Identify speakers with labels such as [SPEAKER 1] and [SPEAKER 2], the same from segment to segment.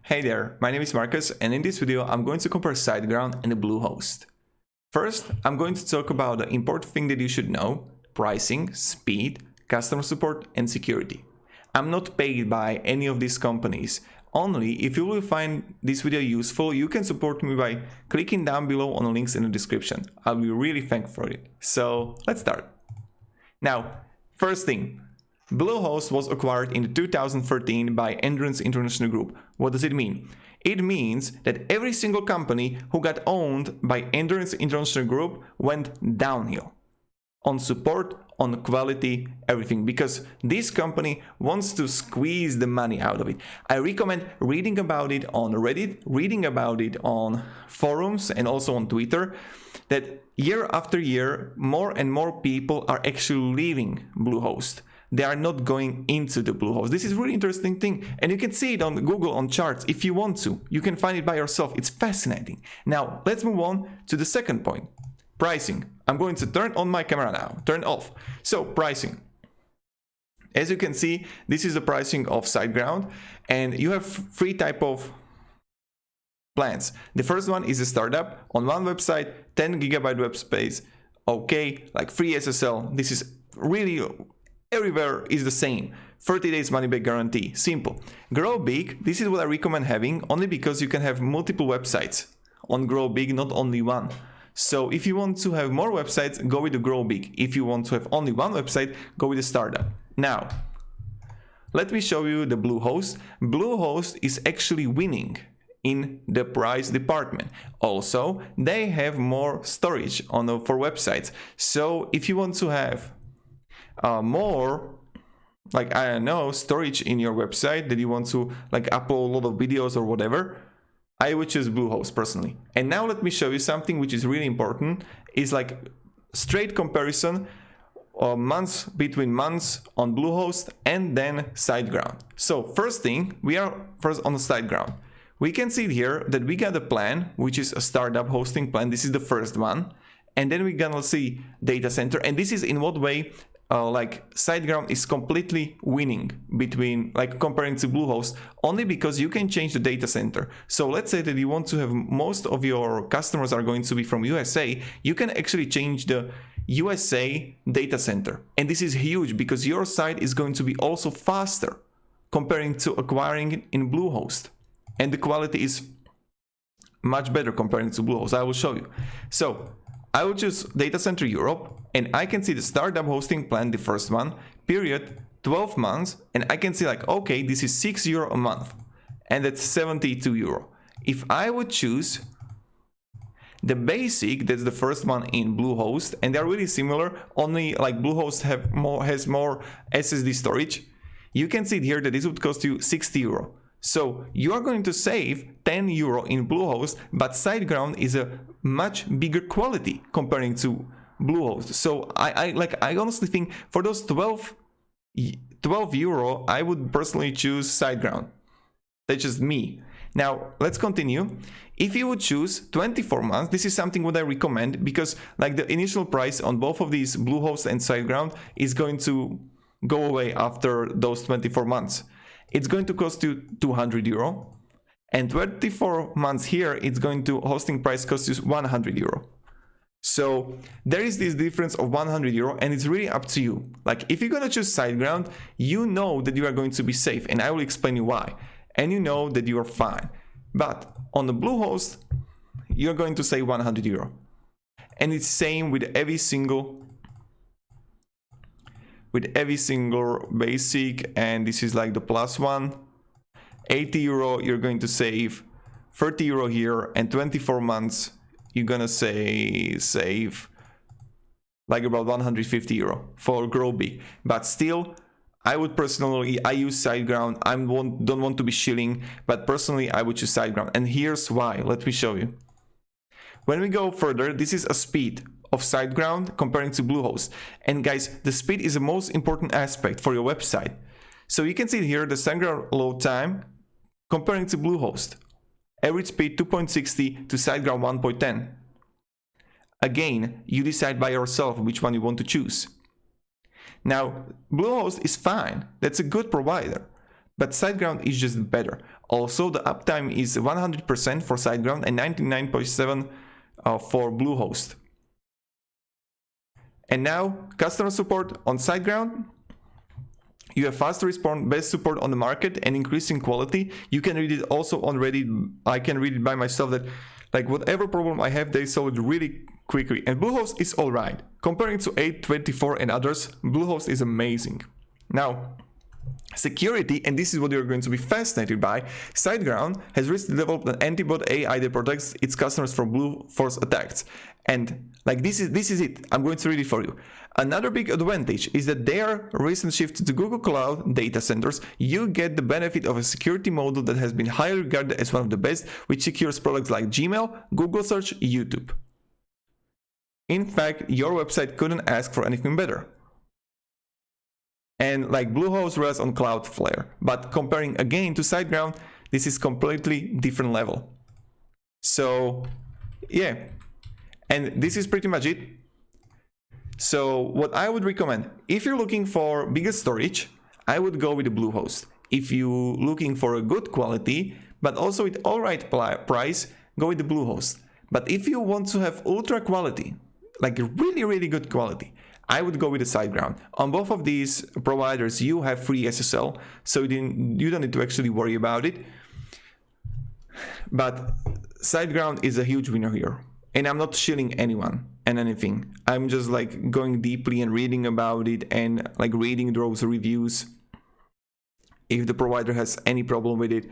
[SPEAKER 1] Hey there, my name is Marcus, and in this video I'm going to compare Siteground and Bluehost. First, I'm going to talk about the important thing that you should know: pricing, speed, customer support, and security. I'm not paid by any of these companies. Only if you will find this video useful, you can support me by clicking down below on the links in the description. I'll be really thankful for it. So let's start. Now, first thing. Bluehost was acquired in 2013 by Endurance International Group. What does it mean? It means that every single company who got owned by Endurance International Group went downhill on support, on quality, everything, because this company wants to squeeze the money out of it. I recommend reading about it on Reddit, reading about it on forums and also on Twitter, that year after year more and more people are actually leaving Bluehost. They are not going into the Bluehost. This is a really interesting thing, and you can see it on Google on charts if you want to. You can find it by yourself. It's fascinating. Now, let's move on to the second point. Pricing. I'm going to turn on my camera now. Turn off. So, pricing. As you can see, this is the pricing of Siteground, and you have three types of plans. The first one is a startup on one website, 10 GB web space. Okay, like free SSL. This is really everywhere is the same. 30 days money back guarantee. Simple. Grow big. This is what I recommend having, only because you can have multiple websites on Grow Big, not only one. So if you want to have more websites, go with the Grow Big. If you want to have only one website, go with the startup. Now, let me show you the Bluehost. Bluehost is actually winning in the price department. Also, they have more storage for websites. So if you want to have more, like, I don't know, storage in your website that you want to like upload a lot of videos or whatever, I would choose Bluehost personally. And now let me show you something which is really important, is like straight comparison months between months on Bluehost and then Siteground. So first thing, we are first on the Siteground. We can see here that we got a plan, which is a startup hosting plan. This is the first one. And then we're gonna see data center. And this is in what way like Siteground is completely winning between, like, comparing to Bluehost, only because you can change the data center. So let's say that you want to have most of your customers are going to be from USA, you can actually change the USA data center. And this is huge because your site is going to be also faster comparing to acquiring it in Bluehost. And the quality is much better comparing to Bluehost. I will show you. So I will choose Data Center Europe, and I can see the startup hosting plan, the first one, period, 12 months, and I can see like, okay, this is €6 a month, and that's €72. If I would choose the basic, that's the first one in Bluehost, and they're really similar, only like Bluehost has more SSD storage, you can see here that this would cost you €60. So you are going to save €10 in Bluehost, but Siteground is a much bigger quality comparing to Bluehost. So I honestly think for those €12, I would personally choose Siteground. That's just me. Now let's continue. If you would choose 24 months, this is something what I recommend, because like the initial price on both of these, Bluehost and Siteground, is going to go away after those 24 months. It's going to cost you €200, and 24 months here, it's going to hosting price cost you €100. So there is this difference of €100, and it's really up to you. Like, if you're gonna choose Siteground, you know that you are going to be safe, and I will explain you why. And you know that you are fine. But on the Bluehost, you're going to save €100, and it's same with every single basic, and this is like the plus one. €80, you're going to save €30 here, and 24 months you're gonna save like about €150 for Grow Big. But still, I would personally, I use Siteground. I don't want to be shilling, but personally I would choose Siteground, and here's why. Let me show you. When we go further, this is a speed of Siteground comparing to Bluehost. And guys, the speed is the most important aspect for your website. So you can see here the Siteground load time comparing to Bluehost. Average speed 2.60 to Siteground 1.10. Again, you decide by yourself which one you want to choose. Now, Bluehost is fine. That's a good provider. But Siteground is just better. Also, the uptime is 100% for Siteground and 99.7% for Bluehost. And now, customer support on Siteground. You have fast response, best support on the market, and increasing quality. You can read it also on Reddit. I can read it by myself that like whatever problem I have, they solve it really quickly. And Bluehost is alright. Comparing to 824 and others, Bluehost is amazing. Now, security, and this is what you're going to be fascinated by. Siteground has recently developed an anti-bot AI that protects its customers from brute force attacks. And like this is it. I'm going to read it for you. Another big advantage is that their recent shift to Google Cloud data centers, you get the benefit of a security model that has been highly regarded as one of the best, which secures products like Gmail, Google Search, YouTube. In fact, your website couldn't ask for anything better. And like Bluehost runs on Cloudflare, but comparing again to Siteground, this is completely different level. So yeah, and this is pretty much it. So what I would recommend, if you're looking for bigger storage, I would go with the Bluehost. If you're looking for a good quality, but also with alright price, go with the Bluehost. But if you want to have ultra quality, like really good quality, I would go with the Siteground. On both of these providers, you have free SSL, so you don't need to actually worry about it. But Siteground is a huge winner here. And I'm not shilling anyone and anything. I'm just like going deeply and reading about it and like reading those reviews if the provider has any problem with it.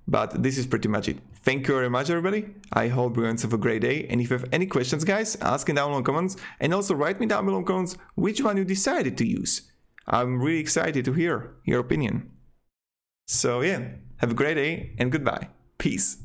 [SPEAKER 1] But this is pretty much it. Thank you very much, everybody. I hope you're going to have a great day. And if you have any questions, guys, ask it down below in the comments. And also write me down below in the comments which one you decided to use. I'm really excited to hear your opinion. So yeah, have a great day and goodbye. Peace.